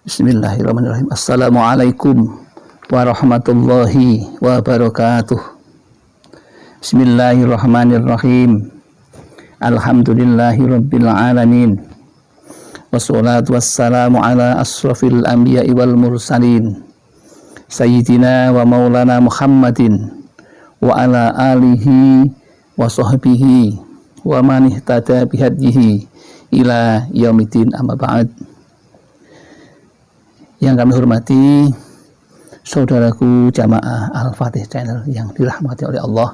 Bismillahirrahmanirrahim. Assalamualaikum warahmatullahi wabarakatuh. Bismillahirrahmanirrahim. Alhamdulillahirabbil alamin. Wassalatu wassalamu ala asrafil anbiya'i wal mursalin. Sayyidina wa maulana Muhammadin wa ala alihi wa sahbihi wa man ihtada bihadyihi ila yaumiddin, amma ba'd. Yang kami hormati saudaraku jamaah Al-Fatih Channel yang dirahmati oleh Allah.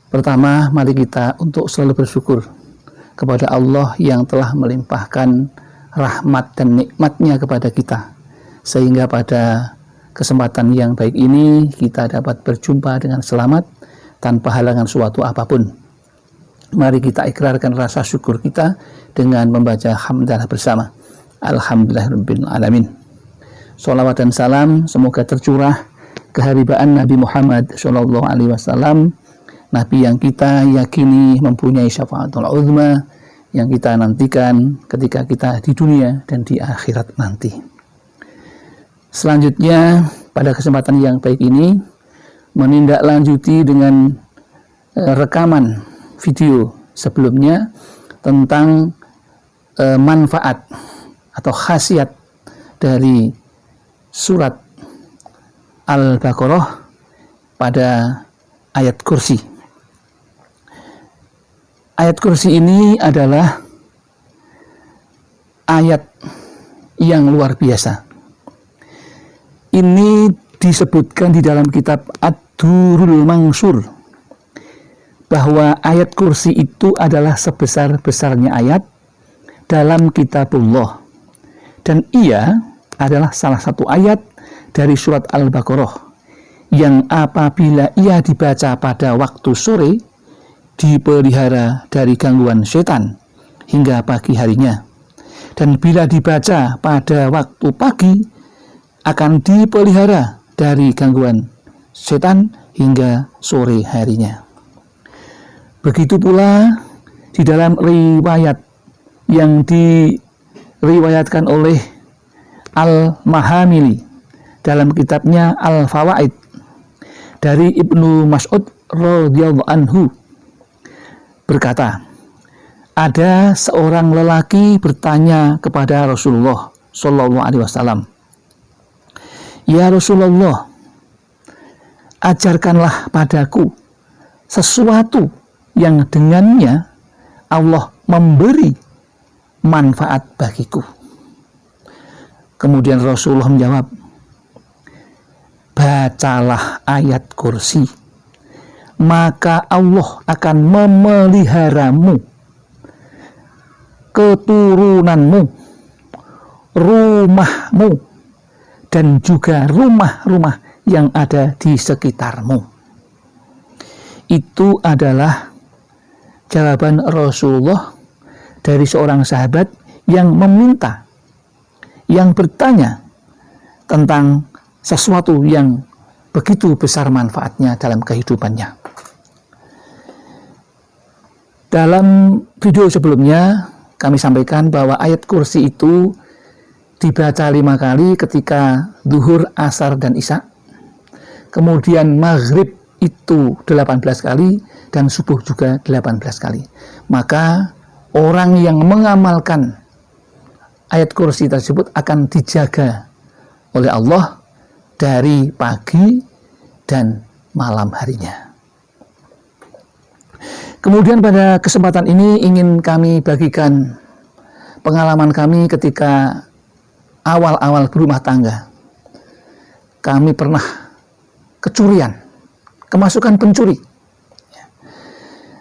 Pertama, mari kita untuk selalu bersyukur kepada Allah yang telah melimpahkan rahmat dan nikmatnya kepada kita, sehingga pada kesempatan yang baik ini kita dapat berjumpa dengan selamat tanpa halangan suatu apapun. Mari kita ikrarkan rasa syukur kita dengan membaca hamdalah bersama. Alhamdulillahirabbil alamin. Sholawat dan salam semoga tercurah keharibaan Nabi Muhammad sallallahu alaihi wasallam, Nabi yang kita yakini mempunyai syafaatul uzma, yang kita nantikan ketika kita di dunia dan di akhirat nanti. Selanjutnya pada kesempatan yang baik ini menindaklanjuti dengan rekaman video sebelumnya tentang manfaat atau khasiat dari surat Al-Baqarah pada ayat kursi. Ayat kursi ini adalah ayat yang luar biasa. Ini disebutkan di dalam kitab Ad-Durrul Mansur bahwa ayat kursi itu adalah sebesar-besarnya ayat dalam kitabullah. Dan ia adalah salah satu ayat dari surat Al-Baqarah yang apabila ia dibaca pada waktu sore dipelihara dari gangguan setan hingga pagi harinya. Dan bila dibaca pada waktu pagi akan dipelihara dari gangguan setan hingga sore harinya. Begitu pula di dalam riwayat yang diriwayatkan oleh Al-Mahamili dalam kitabnya Al-Fawaid dari Ibnu Mas'ud radhiyallahu anhu berkata, ada seorang lelaki bertanya kepada Rasulullah sallallahu alaihi wasallam, "Ya Rasulullah, ajarkanlah padaku sesuatu yang dengannya Allah memberi manfaat bagiku." Kemudian Rasulullah menjawab, "Bacalah ayat kursi, maka Allah akan memeliharamu, keturunanmu, rumahmu, dan juga rumah-rumah yang ada di sekitarmu." Itu adalah jawaban Rasulullah dari seorang sahabat yang meminta, yang bertanya tentang sesuatu yang begitu besar manfaatnya dalam kehidupannya. Dalam video sebelumnya kami sampaikan bahwa ayat kursi itu dibaca 5 kali ketika zuhur, asar, dan isya. Kemudian maghrib itu 18 kali dan subuh juga 18 kali. Maka orang yang mengamalkan ayat kursi tersebut akan dijaga oleh Allah dari pagi dan malam harinya. Kemudian pada kesempatan ini ingin kami bagikan pengalaman kami ketika awal-awal berumah tangga. Kami pernah kecurian, kemasukan pencuri.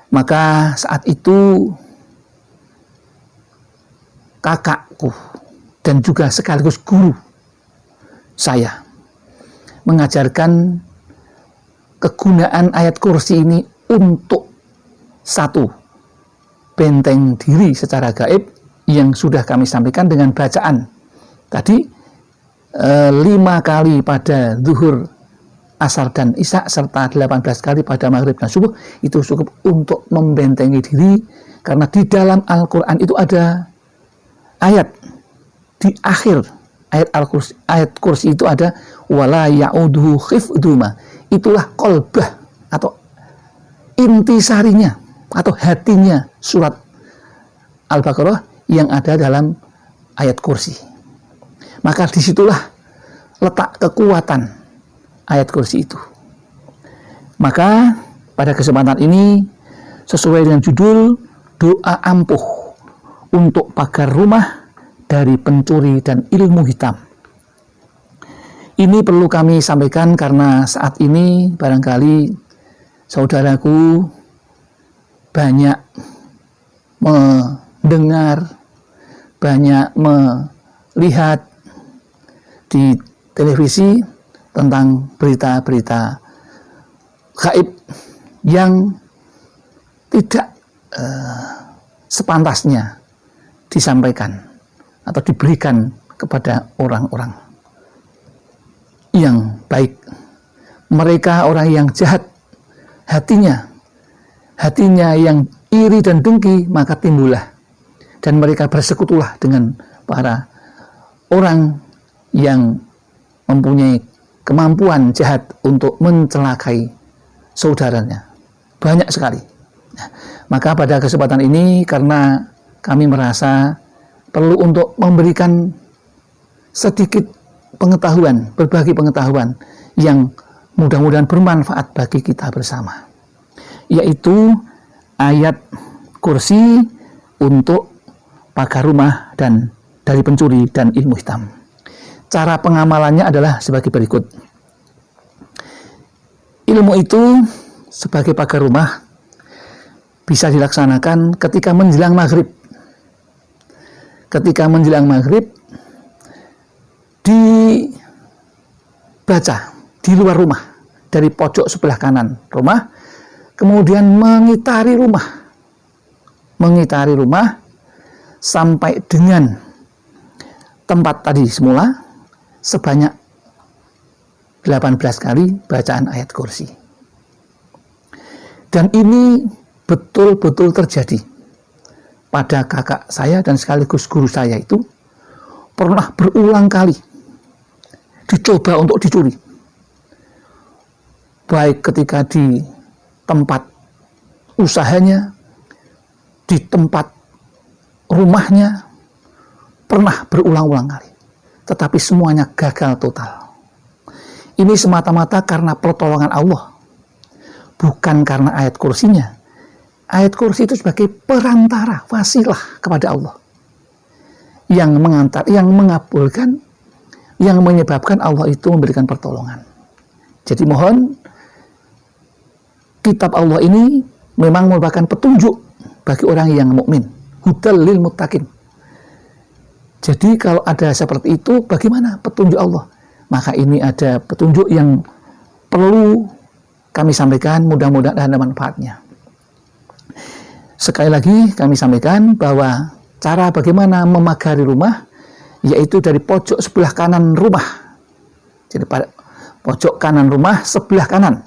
Maka saat itu kakakku dan juga sekaligus guru saya mengajarkan kegunaan ayat kursi ini untuk satu, benteng diri secara gaib yang sudah kami sampaikan dengan bacaan tadi 5 kali pada zuhur, asar, dan isya serta 18 kali pada maghrib dan subuh. Itu cukup untuk membentengi diri, karena di dalam Al-Quran itu ada ayat di akhir ayat kursi itu ada wala ya'uduhu khifduma. Itulah qalbah atau intisarinya atau hatinya surat Al-Baqarah yang ada dalam ayat kursi. Maka disitulah letak kekuatan ayat kursi itu. Maka pada kesempatan ini sesuai dengan judul doa ampuh untuk pagar rumah dari pencuri dan ilmu hitam. Ini perlu kami sampaikan karena saat ini barangkali saudaraku banyak mendengar, banyak melihat di televisi tentang berita-berita gaib yang tidak sepantasnya disampaikan atau diberikan kepada orang-orang yang baik. Mereka orang yang jahat hatinya yang iri dan dengki, maka timbullah dan mereka bersekutulah dengan para orang yang mempunyai kemampuan jahat untuk mencelakai saudaranya. Banyak sekali. Maka pada kesempatan ini karena kami merasa perlu untuk memberikan sedikit pengetahuan, berbagi pengetahuan yang mudah-mudahan bermanfaat bagi kita bersama, yaitu ayat kursi untuk pagar rumah dan dari pencuri dan ilmu hitam. Cara pengamalannya adalah sebagai berikut. Ilmu itu sebagai pagar rumah bisa dilaksanakan ketika menjelang maghrib. Ketika menjelang maghrib dibaca di luar rumah, dari pojok sebelah kanan rumah, kemudian mengitari rumah sampai dengan tempat tadi semula sebanyak 18 kali bacaan ayat kursi. Dan ini betul-betul terjadi pada kakak saya dan sekaligus guru saya itu pernah berulang kali dicoba untuk dicuri. Baik ketika di tempat usahanya, di tempat rumahnya, pernah berulang-ulang kali. Tetapi semuanya gagal total. Ini semata-mata karena pertolongan Allah, bukan karena ayat kursinya. Ayat kursi itu sebagai perantara, wasilah kepada Allah, yang mengantar, yang mengabulkan, yang menyebabkan Allah itu memberikan pertolongan. Jadi mohon, kitab Allah ini memang merupakan petunjuk bagi orang yang mukmin, hudal lil muttaqin. Jadi kalau ada seperti itu, bagaimana petunjuk Allah? Maka ini ada petunjuk yang perlu kami sampaikan, mudah-mudahan ada manfaatnya. Sekali lagi kami sampaikan bahwa cara bagaimana memagari rumah, yaitu dari pojok sebelah kanan rumah. Jadi pada pojok kanan rumah sebelah kanan,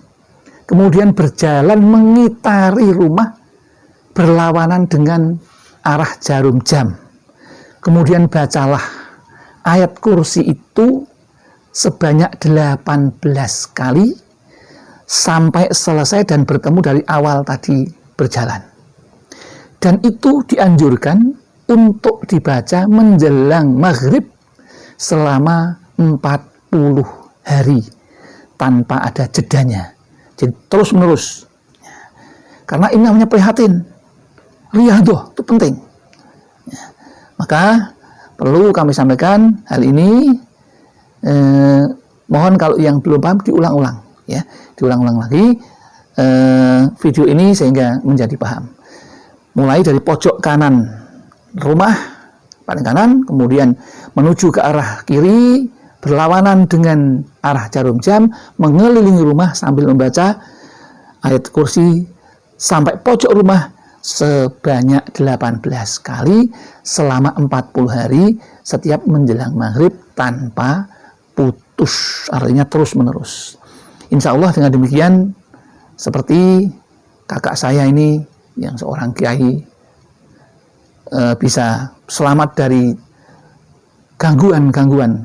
kemudian berjalan mengitari rumah berlawanan dengan arah jarum jam. Kemudian bacalah ayat kursi itu sebanyak 18 kali sampai selesai dan bertemu dari awal tadi berjalan. Dan itu dianjurkan untuk dibaca menjelang maghrib selama 40 hari tanpa ada jedanya. Jadi terus menerus. Karena ini namanya prihatin. Riyadhah itu penting. Maka perlu kami sampaikan hal ini. Mohon kalau yang belum paham diulang-ulang, ya, diulang-ulang lagi video ini sehingga menjadi paham. Mulai dari pojok kanan rumah paling kanan, kemudian menuju ke arah kiri berlawanan dengan arah jarum jam, mengelilingi rumah sambil membaca ayat kursi sampai pojok rumah sebanyak 18 kali selama 40 hari setiap menjelang maghrib tanpa putus, artinya terus menerus. Insya Allah dengan demikian seperti kakak saya ini yang seorang kiai bisa selamat dari gangguan-gangguan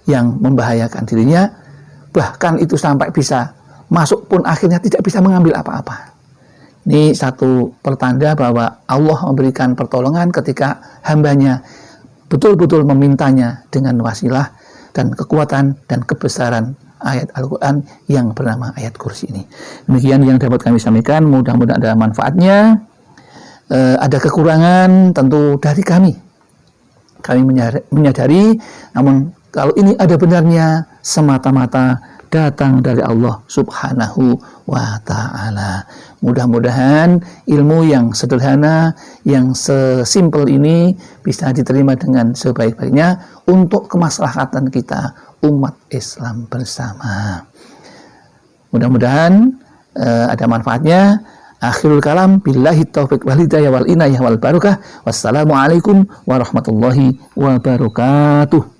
yang membahayakan dirinya, bahkan itu sampai bisa masuk pun akhirnya tidak bisa mengambil apa-apa. Ini satu pertanda bahwa Allah memberikan pertolongan ketika hambanya betul-betul memintanya dengan wasilah dan kekuatan dan kebesaran ayat Al-Quran yang bernama ayat kursi ini. Demikian yang dapat kami sampaikan, mudah-mudahan ada manfaatnya. Ada kekurangan tentu dari kami menyadari, namun kalau ini ada benarnya semata-mata datang dari Allah Subhanahu wa Ta'ala. Mudah-mudahan ilmu yang sederhana, yang sesimpel ini bisa diterima dengan sebaik-baiknya untuk kemaslahatan kita umat Islam bersama. Mudah-mudahan ada manfaatnya. Akhirul kalam, billahi taufiq wal hidayah wal inayah wal barakah. Wassalamualaikum warahmatullahi wabarakatuh.